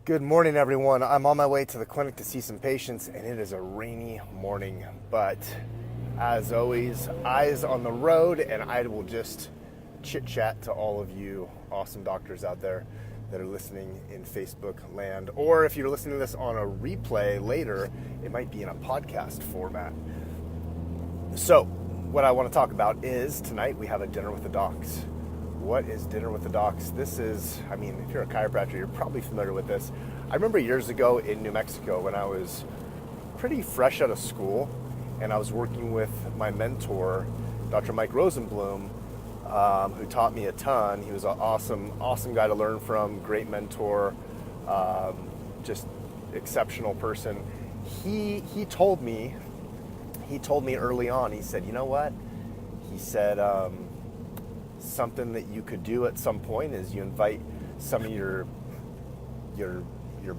Good morning, everyone. I'm on my way to the clinic to see some patients, and it is a rainy morning. But as always, eyes on the road, and I will just chit-chat to all of you awesome doctors out there that are listening in Facebook land. Or if you're listening to this on a replay later, it might be in a podcast format. So, what I want to talk about is tonight we have a dinner with the docs. What is Dinner with the Docs? This is, if you're a chiropractor, you're probably familiar with this. I remember years ago in New Mexico when I was pretty fresh out of school and I was working with my mentor, Dr. Mike Rosenblum, who taught me a ton. He was an awesome guy to learn from, great mentor, just exceptional person. He told me early on, he said, you know what? He said, something that you could do at some point is you invite some of your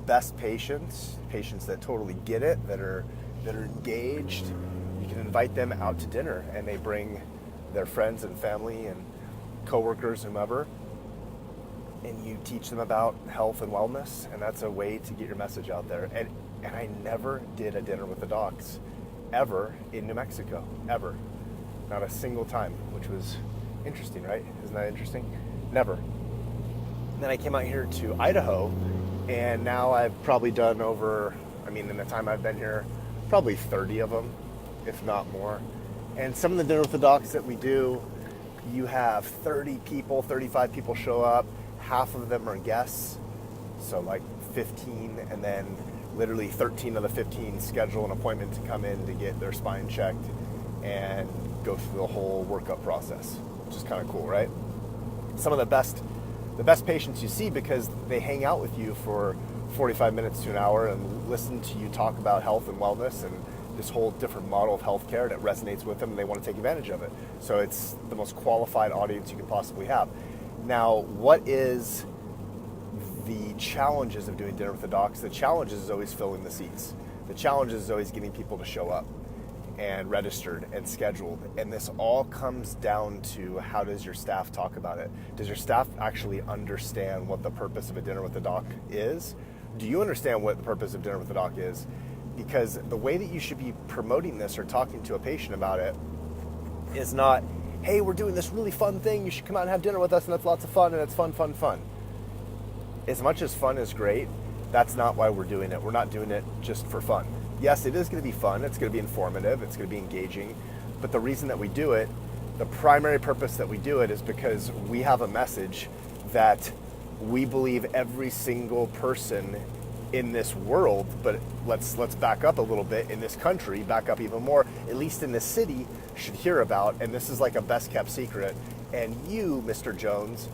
best patients that totally get it, that are engaged. You can invite them out to dinner, and they bring their friends and family and coworkers, whomever, and you teach them about health and wellness, and that's a way to get your message out there. And I never did a dinner with the docs ever in New Mexico, ever, not a single time, which was interesting, right? Isn't that interesting? Never. And then I came out here to Idaho, and now I've probably done over, in the time I've been here, probably 30 of them, if not more. And some of the Dinner with the Docs that we do, you have 30 people, 35 people show up. Half of them are guests, so like 15, and then literally 13 of the 15 schedule an appointment to come in to get their spine checked and go through the whole workup process, which is kind of cool, right? Some of the best patients you see because they hang out with you for 45 minutes to an hour and listen to you talk about health and wellness and this whole different model of healthcare that resonates with them, and they want to take advantage of it. So it's the most qualified audience you can possibly have. Now, what is the challenges of doing Dinner with the Docs? The challenge is always filling the seats. The challenge is always getting people to show up and registered and scheduled. And this all comes down to, how does your staff talk about it? Does your staff actually understand what the purpose of a Dinner with the Doc is? Do you understand what the purpose of Dinner with the Doc is? Because the way that you should be promoting this or talking to a patient about it is not, hey, we're doing this really fun thing, you should come out and have dinner with us, and it's lots of fun, and it's fun. As much as fun is great, that's not why we're doing it. We're not doing it just for fun. Yes, it is going to be fun, it's going to be informative, it's going to be engaging, but the reason that we do it, the primary purpose that we do it, is because we have a message that we believe every single person in this world, but let's back up a little bit, in this country, back up even more, at least in this city, should hear about, and this is like a best kept secret. And you, Mr. Jones,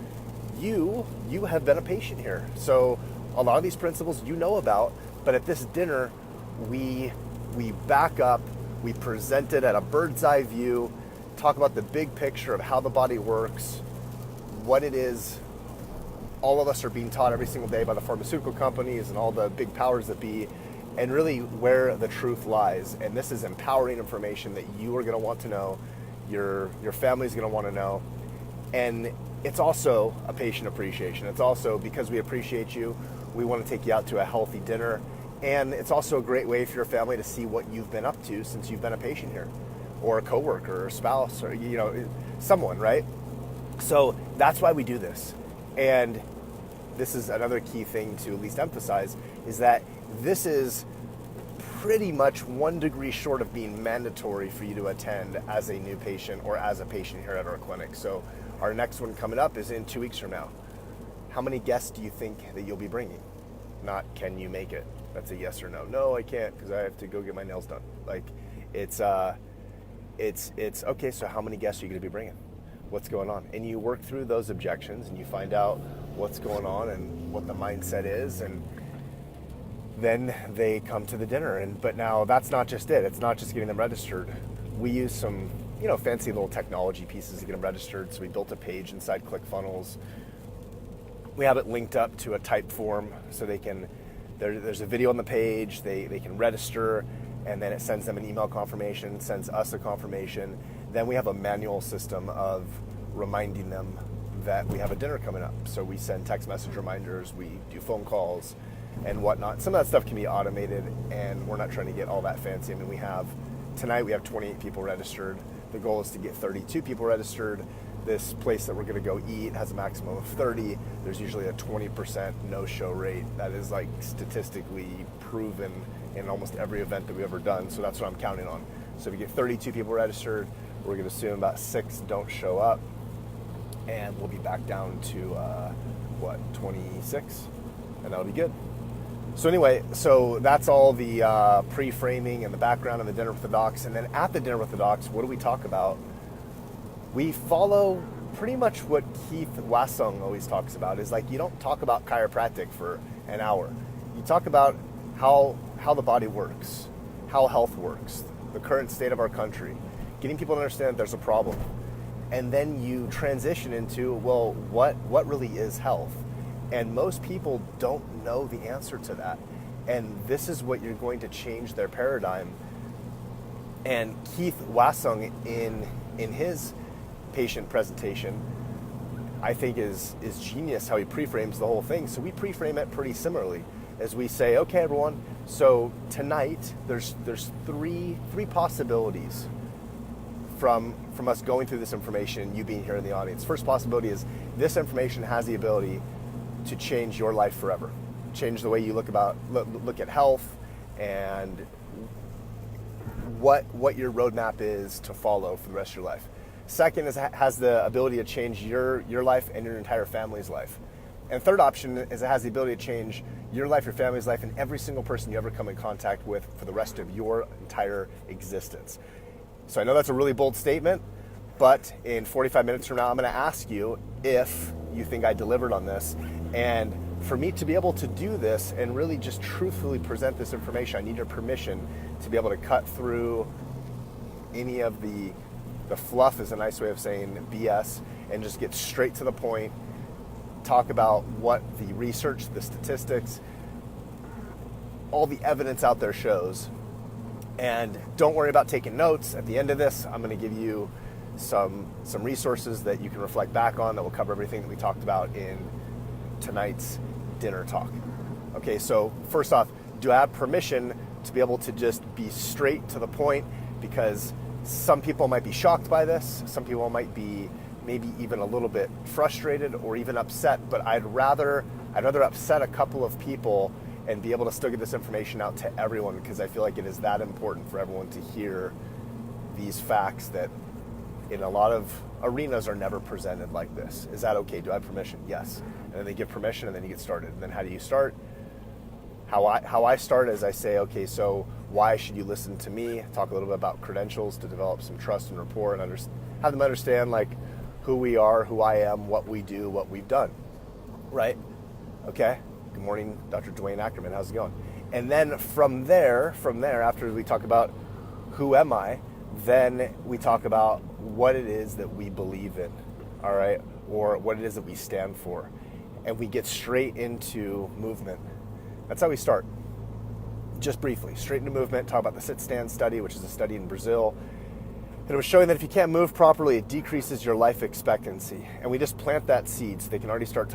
you have been a patient here. So a lot of these principles you know about, but at this dinner, we back up, we present it at a bird's eye view, talk about the big picture of how the body works, what it is. All of us are being taught every single day by the pharmaceutical companies and all the big powers that be, and really where the truth lies. And this is empowering information that you are going to want to know, your family's going to want to know. And it's also a patient appreciation. It's also, because we appreciate you, we want to take you out to a healthy dinner. And it's also a great way for your family to see what you've been up to since you've been a patient here, or a coworker or a spouse, or someone, right? So that's why we do this. And this is another key thing to at least emphasize, is that this is pretty much 1 degree short of being mandatory for you to attend as a new patient or as a patient here at our clinic. So our next one coming up is in 2 weeks from now. How many guests do you think that you'll be bringing? Not, can you make it? That's a yes or no. No, I can't, because I have to go get my nails done. It's okay, so how many guests are you going to be bringing? What's going on? And you work through those objections and you find out what's going on and what the mindset is, and then they come to the dinner. But now that's not just it. It's not just getting them registered. We use some, fancy little technology pieces to get them registered. So we built a page inside ClickFunnels. We have it linked up to a type form so they can, there's a video on the page, they can register, and then it sends them an email confirmation, sends us a confirmation. Then we have a manual system of reminding them that we have a dinner coming up. So we send text message reminders, we do phone calls, and whatnot. Some of that stuff can be automated, and we're not trying to get all that fancy. I mean, tonight we have 28 people registered. The goal is to get 32 people registered. This place that we're going to go eat has a maximum of 30. There's usually a 20% no-show rate. That is like statistically proven in almost every event that we've ever done. So that's what I'm counting on. So if you get 32 people registered, we're going to assume about 6 don't show up, and we'll be back down to 26, and that'll be good. So anyway, so that's all the pre-framing and the background of the Dinner with the Docs. And then at the Dinner with the Docs, what do we talk about? We follow pretty much what Keith Wasung always talks about, is like, you don't talk about chiropractic for an hour. You talk about how the body works, how health works, the current state of our country, getting people to understand that there's a problem. And then you transition into, well, what really is health? And most people don't know the answer to that. And this is what you're going to change their paradigm. And Keith Wasung, in his patient presentation, I think is genius how he pre-frames the whole thing. So we pre-frame it pretty similarly, as we say, okay, everyone, so tonight there's three possibilities from us going through this information and you being here in the audience. First possibility is this information has the ability to change your life forever, change the way you look at health, and what your roadmap is to follow for the rest of your life. Second is it has the ability to change your life and your entire family's life. And third option is it has the ability to change your life, your family's life, and every single person you ever come in contact with for the rest of your entire existence. So I know that's a really bold statement, but in 45 minutes from now, I'm going to ask you if you think I delivered on this. And for me to be able to do this and really just truthfully present this information, I need your permission to be able to cut through any of the fluff, is a nice way of saying BS, and just get straight to the point, talk about what the research, the statistics, all the evidence out there shows. And don't worry about taking notes. At the end of this, I'm going to give you some resources that you can reflect back on that will cover everything that we talked about in tonight's dinner talk. Okay, so first off, do I have permission to be able to just be straight to the point? Because some people might be shocked by this. Some people might be maybe even a little bit frustrated or even upset, but I'd rather upset a couple of people and be able to still get this information out to everyone, because I feel like it is that important for everyone to hear these facts that in a lot of arenas are never presented like this. Is that okay? Do I have permission? Yes. And then they give permission, and then you get started. And then how do you start? How I start is I say, okay, so why should you listen to me? Talk a little bit about credentials to develop some trust and rapport, and have them understand like who we are, who I am, what we do, what we've done. Right? Okay. Good morning, Dr. Dwayne Ackerman. How's it going? And then from there, after we talk about who am I, then we talk about what it is that we believe in, all right, or what it is that we stand for. And we get straight into movement. That's how we start. Just briefly, straight into movement, talk about the sit-stand study, which is a study in Brazil. And it was showing that if you can't move properly, it decreases your life expectancy. And we just plant that seed so they can already start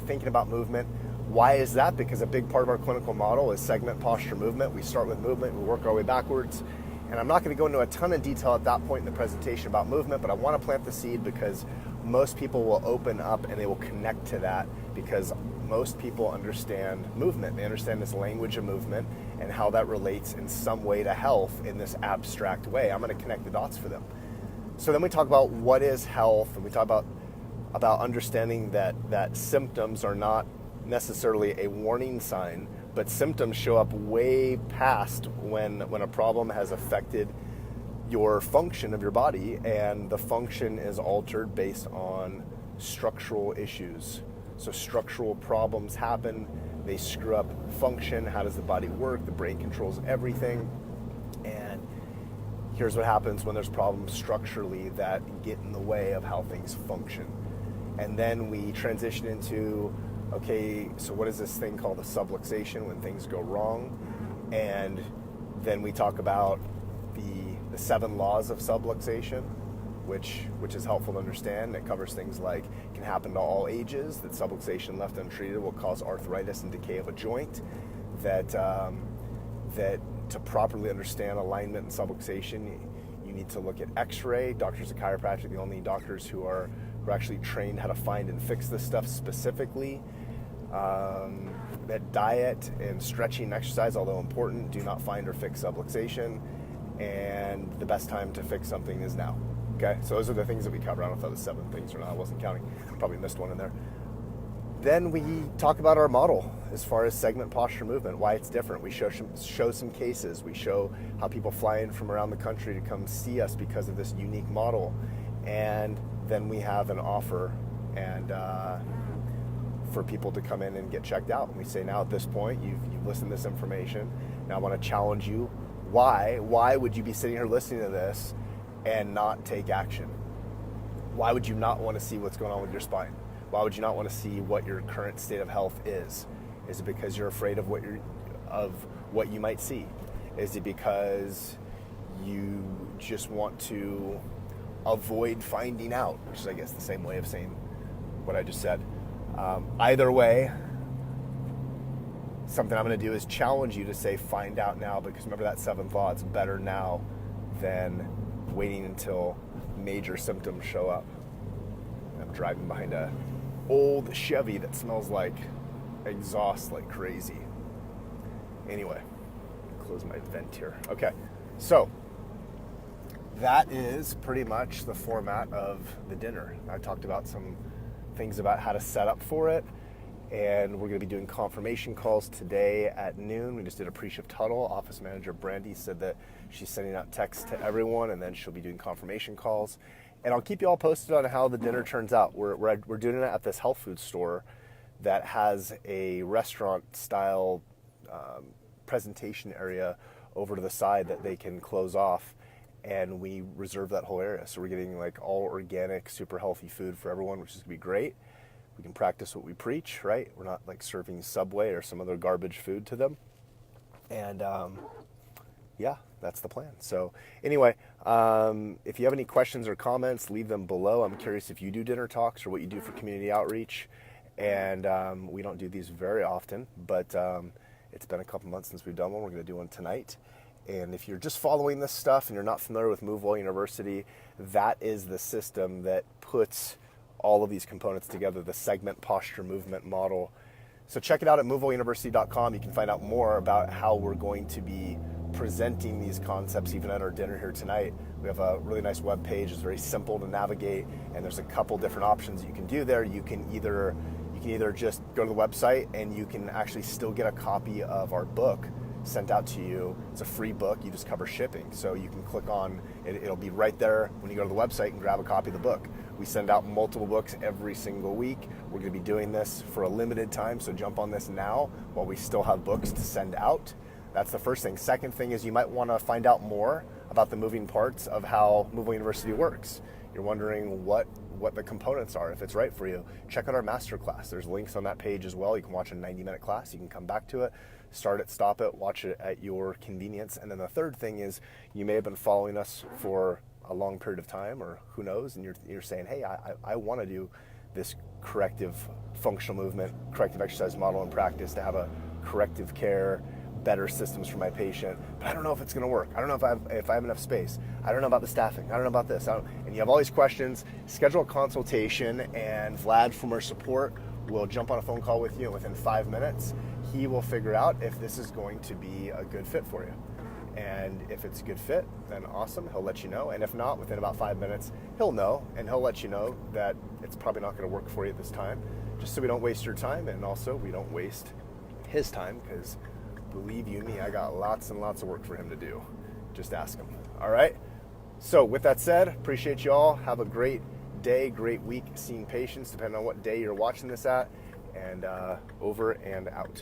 thinking about movement. Why is that? Because a big part of our clinical model is segment posture movement. We start with movement, we work our way backwards. And I'm not going to go into a ton of detail at that point in the presentation about movement, but I want to plant the seed because most people will open up and they will connect to that, because most people understand movement. They understand this language of movement and how that relates in some way to health in this abstract way. I'm going to connect the dots for them. So then we talk about what is health, and we talk about understanding that symptoms are not necessarily a warning sign, but symptoms show up way past when a problem has affected your function of your body, and the function is altered based on structural issues. So structural problems happen, they screw up function. How does the body work? The brain controls everything. And here's what happens when there's problems structurally that get in the way of how things function. And then we transition into, okay, so what is this thing called a subluxation when things go wrong? And then we talk about the 7 laws of subluxation, which is helpful to understand. It covers things like it can happen to all ages, that subluxation left untreated will cause arthritis and decay of a joint, that to properly understand alignment and subluxation, you need to look at x-ray. Doctors of chiropractic, the only doctors who are actually trained how to find and fix this stuff specifically. That diet and stretching and exercise, although important, do not find or fix subluxation. And the best time to fix something is now. Okay, so those are the things that we cover. I don't know if that was 7 things or not. I wasn't counting. Probably missed one in there. Then we talk about our model as far as segment posture movement, why it's different. We show some cases. We show how people fly in from around the country to come see us because of this unique model. And then we have an offer and for people to come in and get checked out. And we say, now at this point, you've listened to this information. Now I want to challenge you. Why would you be sitting here listening to this and not take action? Why would you not want to see what's going on with your spine? Why would you not want to see what your current state of health is? Is it because you're afraid of what you might see? Is it because you just want to avoid finding out, which is, I guess, the same way of saying what I just said? Either way, something I'm going to do is challenge you to say, find out now, because remember that 7th law, it's better now than waiting until major symptoms show up. I'm driving behind a old Chevy that smells like exhaust like crazy. Anyway, close my vent here. Okay, so that is pretty much the format of the dinner. I talked about some things about how to set up for it, and we're going to be doing confirmation calls today at noon. We just did a pre-shift huddle. Office manager Brandy said that she's sending out texts to everyone, and then she'll be doing confirmation calls. And I'll keep you all posted on how the dinner turns out. We're doing it at this health food store that has a restaurant-style presentation area over to the side that they can close off, and we reserve that whole area. So we're getting like all organic, super healthy food for everyone, which is going to be great. We can practice what we preach, right? We're not like serving Subway or some other garbage food to them. And yeah, that's the plan. So anyway, if you have any questions or comments, leave them below. I'm curious if you do dinner talks or what you do for community outreach. And we don't do these very often, but it's been a couple months since we've done one. We're going to do one tonight. And if you're just following this stuff and you're not familiar with Move Well University, that is the system that puts all of these components together, the segment posture movement model. So check it out at movewelluniversity.com. You can find out more about how we're going to be presenting these concepts even at our dinner here tonight. We have a really nice web page. It's very simple to navigate, and there's a couple different options you can do there. You can either just go to the website and you can actually still get a copy of our book sent out to you. It's a free book. You just cover shipping. So you can click on it. It'll be right there when you go to the website and grab a copy of the book. We send out multiple books every single week. We're going to be doing this for a limited time, so jump on this now while we still have books to send out. That's the first thing. Second thing is you might want to find out more about the moving parts of how Move Well University works. You're wondering what the components are, if it's right for you. Check out our masterclass. There's links on that page as well. You can watch a 90-minute class. You can come back to it, start it, stop it, watch it at your convenience. And then the third thing is you may have been following us for a long period of time, or who knows, and you're saying, hey, I want to do this corrective functional movement, corrective exercise model in practice to have a corrective care, better systems for my patient, but I don't know if it's going to work. I don't know if I have enough space. I don't know about the staffing. I don't know about this. And you have all these questions. Schedule a consultation, and Vlad from our support will jump on a phone call with you, and within 5 minutes, he will figure out if this is going to be a good fit for you. And if it's a good fit, then awesome, he'll let you know. And if not, within about 5 minutes, he'll know, and he'll let you know that it's probably not going to work for you at this time, just so we don't waste your time, and also we don't waste his time, because believe you me, I got lots and lots of work for him to do. Just ask him. All right? So with that said, appreciate you all. Have a great day, great week seeing patients, depending on what day you're watching this at. And over and out.